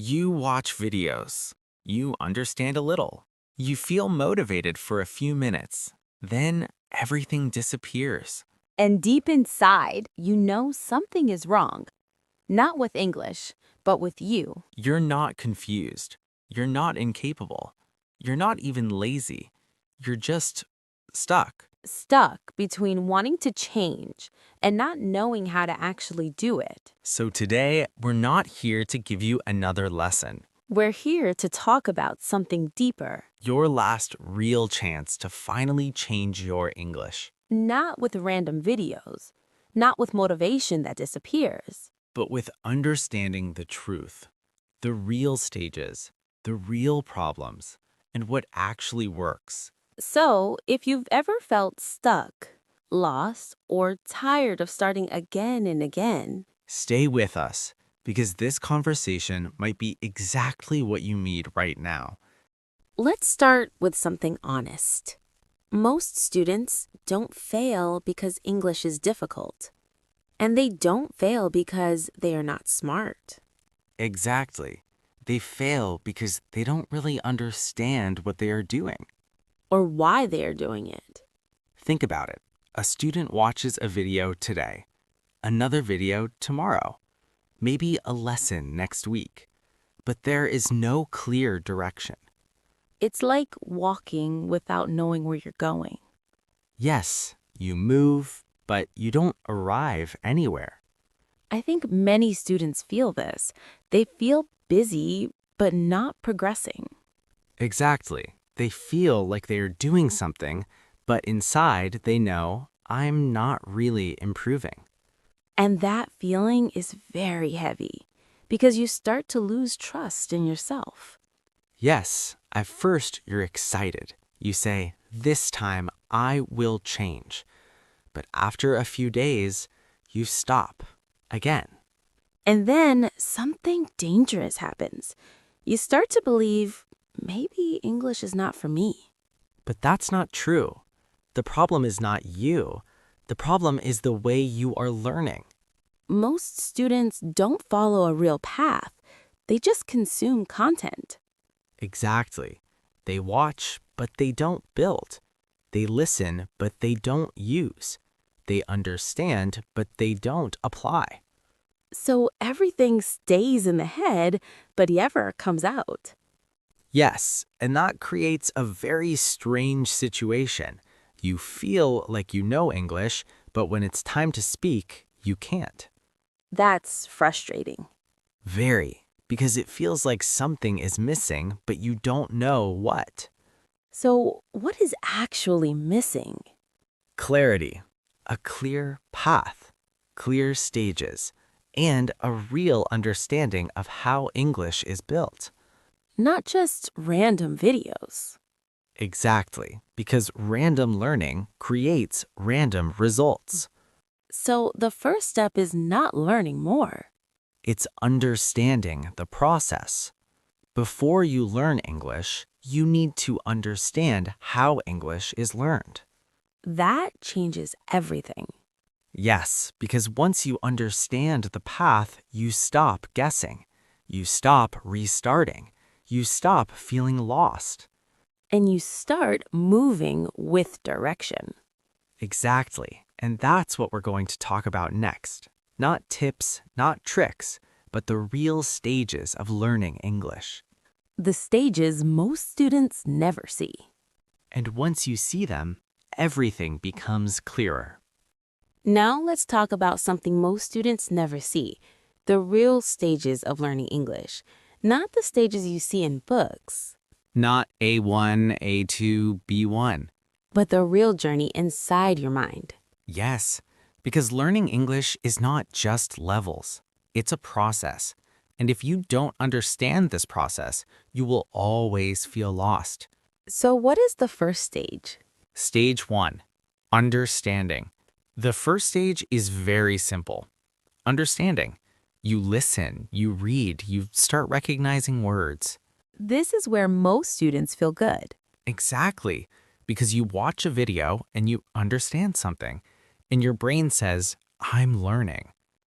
You watch videos. You understand a little. You feel motivated for a few minutes. Then everything disappears. And deep inside, you know something is wrong. Not with English, but with you. You're not confused. You're not incapable. You're not even lazy. You're just stuck. Stuck between wanting to change and not knowing how to actually do it. So today, we're not here to give you another lesson. We're here to talk about something deeper. Your last real chance to finally change your English. Not with random videos. Not with motivation that disappears. But with understanding the truth, the real stages, the real problems, and what actually works. So, if you've ever felt stuck, lost, or tired of starting again and again, Stay with us, because this conversation might be exactly what you need right now. let's start with something honest. Most students don't fail because English is difficult. And they don't fail because they are not smart. Exactly. They fail because they don't really understand what they are doing. Or why they are doing it. Think about it. A student watches a video today, another video tomorrow, maybe a lesson next week, but there is no clear direction. It's like walking without knowing where you're going. Yes, you move, but you don't arrive anywhere. I think many students feel this. They feel busy, but not progressing. Exactly. They feel like they are doing something, but inside they know, I'm not really improving. And that feeling is very heavy because you start to lose trust in yourself. Yes, at first you're excited. You say, this time I will change. But after a few days, you stop again. And then something dangerous happens. You start to believe, maybe English is not for me. But that's not true. The problem is not you. The problem is the way you are learning. Most students don't follow a real path. They just consume content. Exactly. They watch, but they don't build. They listen, but they don't use. They understand, but they don't apply. So everything stays in the head, but never comes out. Yes, and that creates a very strange situation. You feel like you know English, but when it's time to speak, you can't. That's frustrating. Very, because it feels like something is missing, but you don't know what. So what is actually missing? Clarity, a clear path, clear stages, and a real understanding of how English is built. Not just random videos. Exactly, because random learning creates random results. So the first step is not learning more. It's understanding the process. Before you learn English, you need to understand how English is learned. That changes everything. Yes, because once you understand the path, you stop guessing. You stop restarting. You stop feeling lost. And you start moving with direction. Exactly. And that's what we're going to talk about next. Not tips, not tricks, but the real stages of learning English. The stages most students never see. And once you see them, everything becomes clearer. Now let's talk about something most students never see. The real stages of learning English. Not the stages you see in books, Not A1, A2, B1. but the real journey inside your mind. Yes, because learning English is not just levels. It's a process. And if you don't understand this process, you will always feel lost. So what is the first stage? Stage 1, understanding. The first stage is very simple. Understanding. You listen, you read, you start recognizing words. This is where most students feel good. Exactly, because you watch a video and you understand something, and your brain says, I'm learning.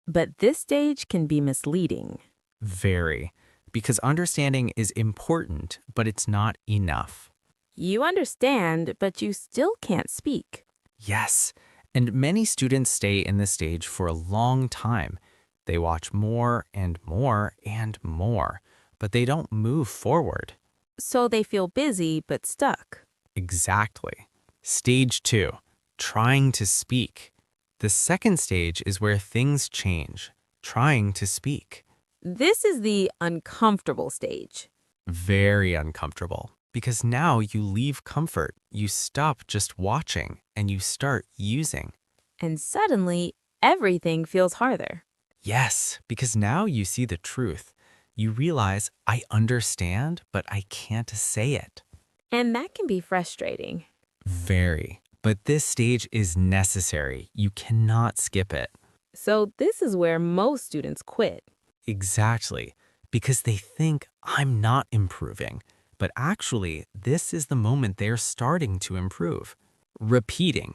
But this stage can be misleading. Very. because understanding is important, but it's not enough. You understand, but you still can't speak. Yes, and many students stay in this stage for a long time. They watch more and more and more, but they don't move forward. So they feel busy but stuck. Exactly. Stage 2, trying to speak. The second stage is where things change, trying to speak. This is the uncomfortable stage. Very uncomfortable, because now you leave comfort, you stop just watching, and you start using. And suddenly, everything feels harder. Yes, because now you see the truth. You realize, I understand, but I can't say it. And that can be frustrating. Very. But this stage is necessary. You cannot skip it. So this is where most students quit. Exactly. Because they think, I'm not improving. But actually, this is the moment they're starting to improve. Repeating.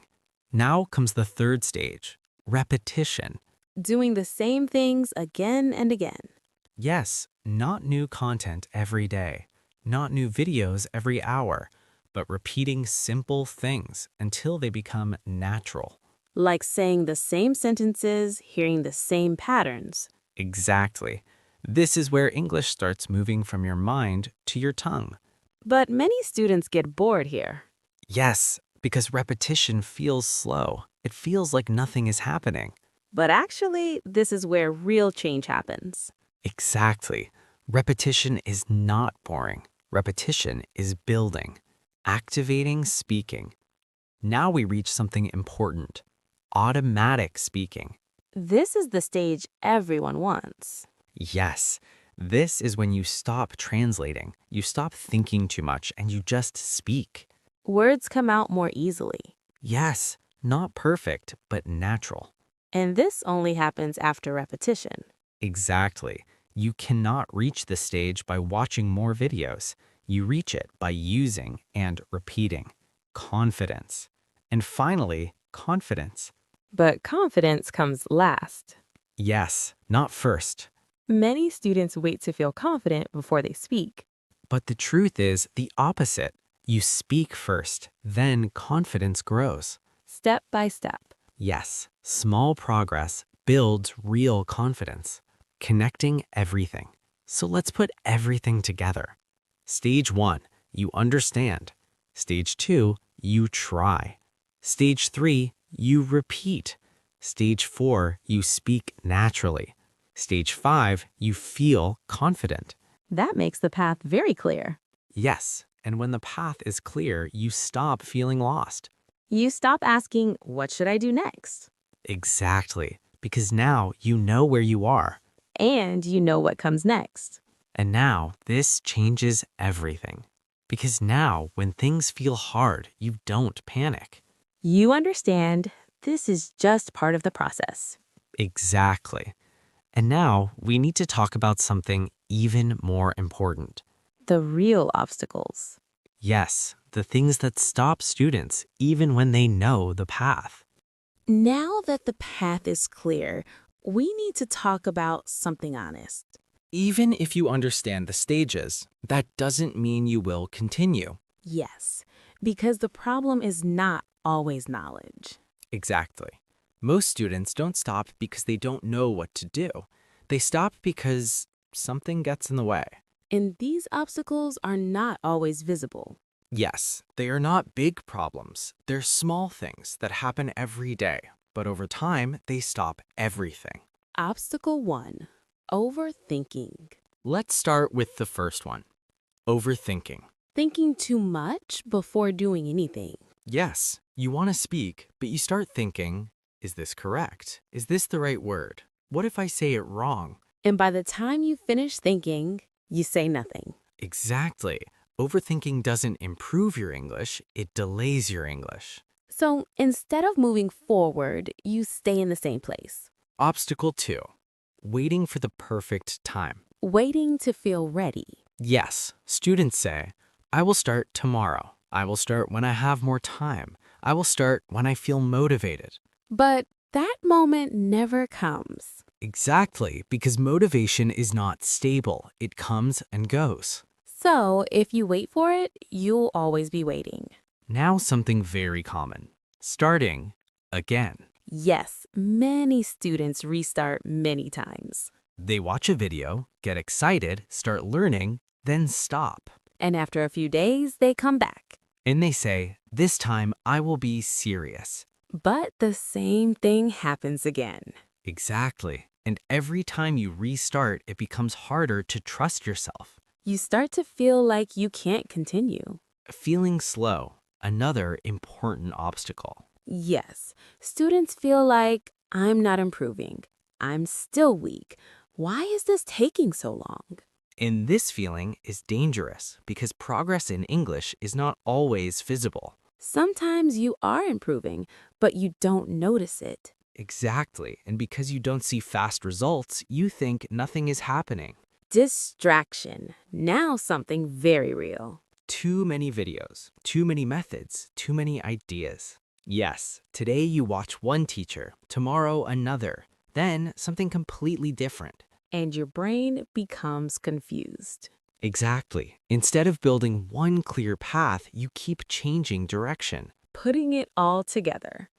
Now comes the third stage, repetition. Doing the same things again and again. Yes, not new content every day, not new videos every hour, but repeating simple things until they become natural. Like saying the same sentences, hearing the same patterns. Exactly. This is where English starts moving from your mind to your tongue. But many students get bored here. Yes, because repetition feels slow. It feels like nothing is happening. But actually, this is where real change happens. Exactly. Repetition is not boring. Repetition is building, activating speaking. Now we reach something important, automatic speaking. This is the stage everyone wants. Yes, this is when you stop translating, you stop thinking too much, and you just speak. Words come out more easily. Yes, not perfect, but natural. And this only happens after repetition. Exactly. You cannot reach this stage by watching more videos. You reach it by using and repeating. Confidence. And finally, confidence. But confidence comes last. Yes, not first. Many students wait to feel confident before they speak. But the truth is the opposite. You speak first, then confidence grows. Step by step. Yes, small progress builds real confidence, connecting everything. So let's put everything together. Stage 1, you understand. Stage 2, you try. Stage 3, you repeat. Stage 4, you speak naturally. Stage 5, you feel confident. That makes the path very clear. Yes, and when the path is clear, you stop feeling lost. You stop asking, what should I do next? Exactly, because now you know where you are. And you know what comes next. And now this changes everything. Because now when things feel hard, you don't panic. You understand this is just part of the process. Exactly. And now we need to talk about something even more important. The real obstacles. Yes, the things that stop students even when they know the path. Now that the path is clear, we need to talk about something honest. Even if you understand the stages, that doesn't mean you will continue. Yes, because the problem is not always knowledge. Exactly. Most students don't stop because they don't know what to do. They stop because something gets in the way. And these obstacles are not always visible. Yes, they are not big problems. They're small things that happen every day, but over time, they stop everything. Obstacle 1, overthinking. Let's start with the first one, overthinking. Thinking too much before doing anything. Yes, you want to speak, but you start thinking, is this correct? Is this the right word? What if I say it wrong? And by the time you finish thinking, you say nothing. Exactly. Overthinking doesn't improve your English, it delays your English. So instead of moving forward, you stay in the same place. Obstacle 2, waiting for the perfect time. Waiting to feel ready. Yes, students say, I will start tomorrow. I will start when I have more time. I will start when I feel motivated. But that moment never comes. Exactly, because motivation is not stable. It comes and goes. So if you wait for it, you'll always be waiting. Now something very common. Starting again. Yes, many students restart many times. They watch a video, get excited, start learning, then stop. And after a few days, they come back. And they say, this time I will be serious. But the same thing happens again. Exactly. And every time you restart, it becomes harder to trust yourself. You start to feel like you can't continue. Feeling slow, another important obstacle. Yes, students feel like I'm not improving. I'm still weak. Why is this taking so long? And this feeling is dangerous because progress in English is not always visible. Sometimes you are improving, but you don't notice it. Exactly. And because you don't see fast results, you think nothing is happening. Distraction. Now something very real. Too many videos, too many methods, too many ideas. Yes, today you watch one teacher, tomorrow another, then something completely different. And your brain becomes confused. Exactly. Instead of building one clear path, you keep changing direction. Putting it all together.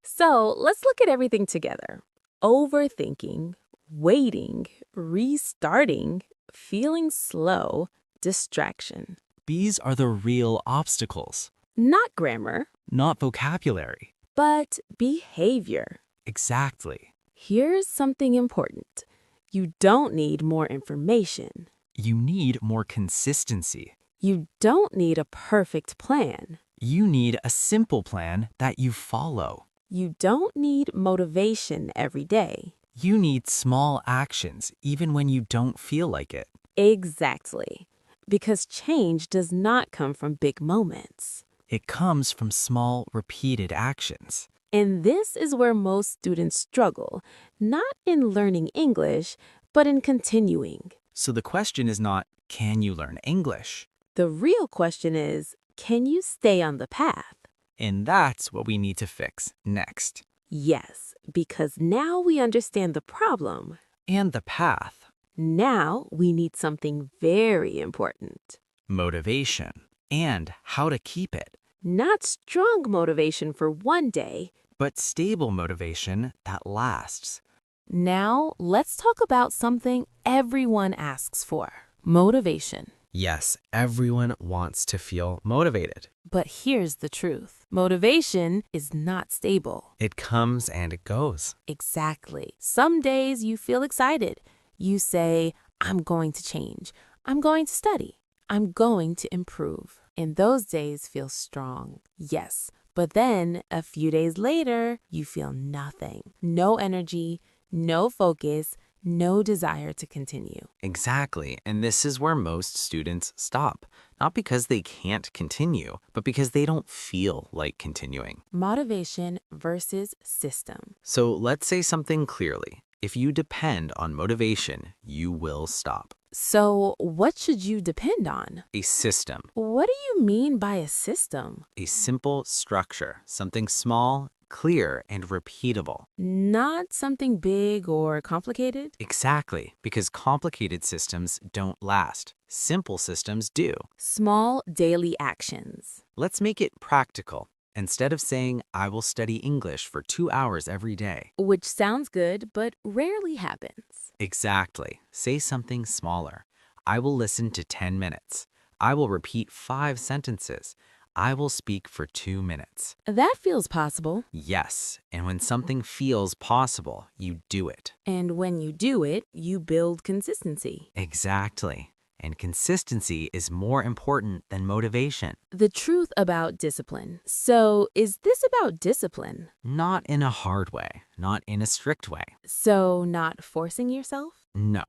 So let's look at everything together. Overthinking, waiting, restarting, feeling slow, distraction. These are the real obstacles, Not grammar, not vocabulary. but behavior. Exactly. Here's something important. You don't need more information. You need more consistency. You don't need a perfect plan. You need a simple plan that you follow. You don't need motivation every day. You need small actions even when you don't feel like it. Exactly. Because change does not come from big moments. It comes from small, repeated actions. And this is where most students struggle, not in learning English, but in continuing. So the question is not, can you learn English? The real question is, can you stay on the path? And that's what we need to fix next. Yes, because now we understand the problem. And the path. Now we need something very important. Motivation. And how to keep it. Not strong motivation for one day. But stable motivation that lasts. Now let's talk about something everyone asks for. Motivation. Yes, everyone wants to feel motivated. But here's the truth. Motivation is not stable. It comes and it goes. Exactly. Some days you feel excited. You say, I'm going to change. I'm going to study. I'm going to improve. And those days feel strong. Yes. But then a few days later, you feel nothing. No energy, no focus, no desire to continue. Exactly. And this is where most students stop. Not because they can't continue, but because they don't feel like continuing. Motivation versus system. So let's say something clearly. If you depend on motivation, you will stop. So what should you depend on? A system, What do you mean by a system? a simple structure, something small, clear, and repeatable. Not something big or complicated? Exactly, because complicated systems don't last. Simple systems do. Small daily actions. Let's make it practical. Instead of saying, I will study English for 2 hours every day. Which sounds good, but rarely happens. Exactly. Say something smaller. I will listen to 10 minutes. I will repeat 5 sentences. I will speak for 2 minutes. That feels possible. Yes, and when something feels possible, you do it. And when you do it, you build consistency. Exactly. And consistency is more important than motivation. The truth about discipline. So, is this about discipline? Not in a hard way, not in a strict way. So, not forcing yourself? No,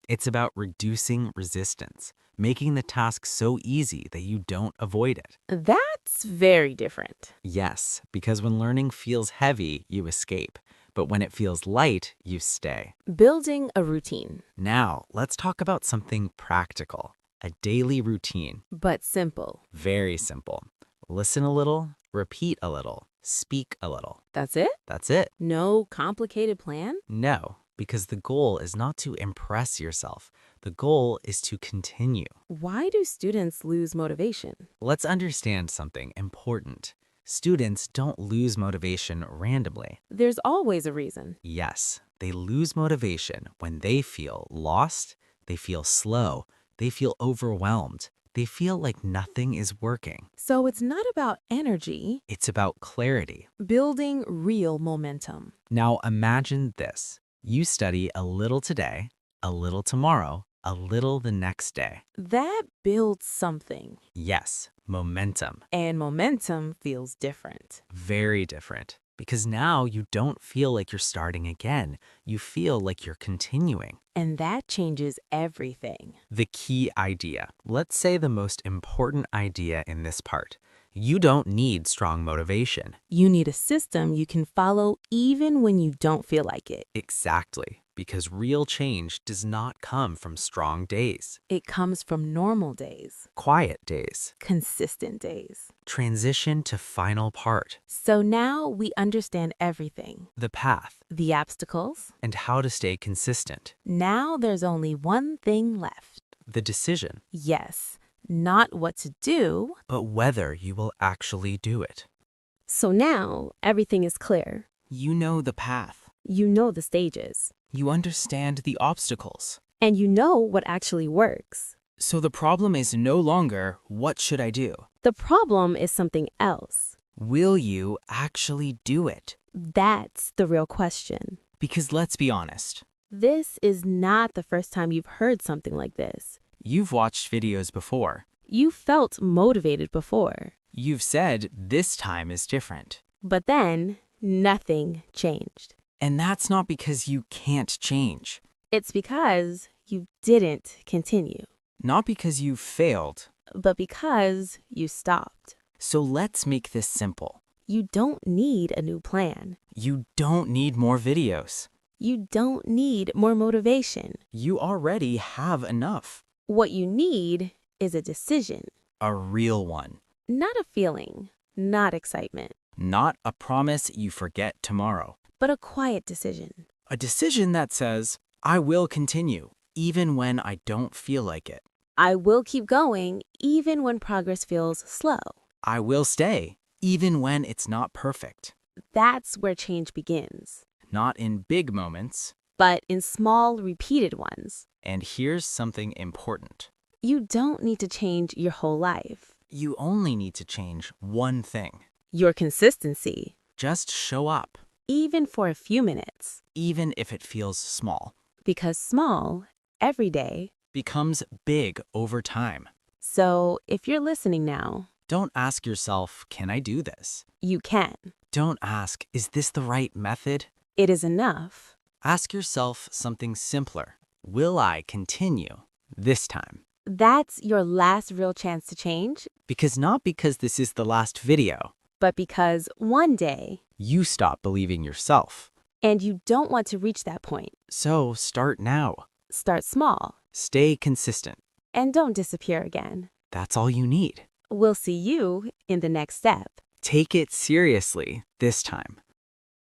it's about reducing resistance, making the task so easy that you don't avoid it. That's very different. Yes, because when learning feels heavy, you escape. But when it feels light, you stay. Building a routine. Now, let's talk about something practical. A daily routine. But simple. Very simple. Listen a little, repeat a little, speak a little. That's it? That's it. No complicated plan? No, Because the goal is not to impress yourself. The goal is to continue. Why do students lose motivation? Let's understand something important. Students don't lose motivation randomly. There's always a reason. Yes, they lose motivation when they feel lost, they feel slow, they feel overwhelmed, they feel like nothing is working. So it's not about energy, It's about clarity. building real momentum. Now imagine this. You study a little today, a little tomorrow, a little the next day. That builds something, Yes, momentum. and momentum feels different. Very different. Because now you don't feel like you're starting again. You feel like you're continuing. And that changes everything. The key idea. Let's say the most important idea in this part. You don't need strong motivation. You need a system you can follow even when you don't feel like it. Exactly. Because real change does not come from strong days, It comes from normal days, quiet days. consistent days. Transition to final part, So now we understand everything. the path, The obstacles. and how to stay consistent. Now there's only one thing left. The decision, Yes, not what to do. but whether you will actually do it. So now everything is clear. You know the path. You know the stages. You understand the obstacles. And you know what actually works. So the problem is no longer, what should I do? The problem is something else. Will you actually do it? That's the real question. Because let's be honest, This is not the first time you've heard something like this. you've watched videos before. You felt motivated before, You've said this time is different. but then nothing changed. And that's not because you can't change. It's because you didn't continue, Not because you failed. but because you stopped. So let's make this simple. You don't need a new plan. You don't need more videos. You don't need more motivation. You already have enough. What you need is a decision, A real one. not a feeling, not excitement, Not a promise you forget tomorrow. but a quiet decision. A decision that says, I will continue, even when I don't feel like it. I will keep going even when progress feels slow. I will stay, even when it's not perfect. That's where change begins, Not in big moments. but in small, repeated ones. And here's something important. You don't need to change your whole life. You only need to change one thing. Your consistency, Just show up, even for a few minutes, even if it feels small. because small, every day. Becomes big over time. So if you're listening now, Don't ask yourself, can I do this? you can. Don't ask, is this the right method? It is enough. Ask yourself something simpler. Will I continue this time? That's your last real chance to change, Not because this is the last video. but because one day, You stop believing yourself. and you don't want to reach that point. So start now. Start small Stay consistent. and don't disappear again. That's all you need. We'll see you in the next step. Take it seriously this time.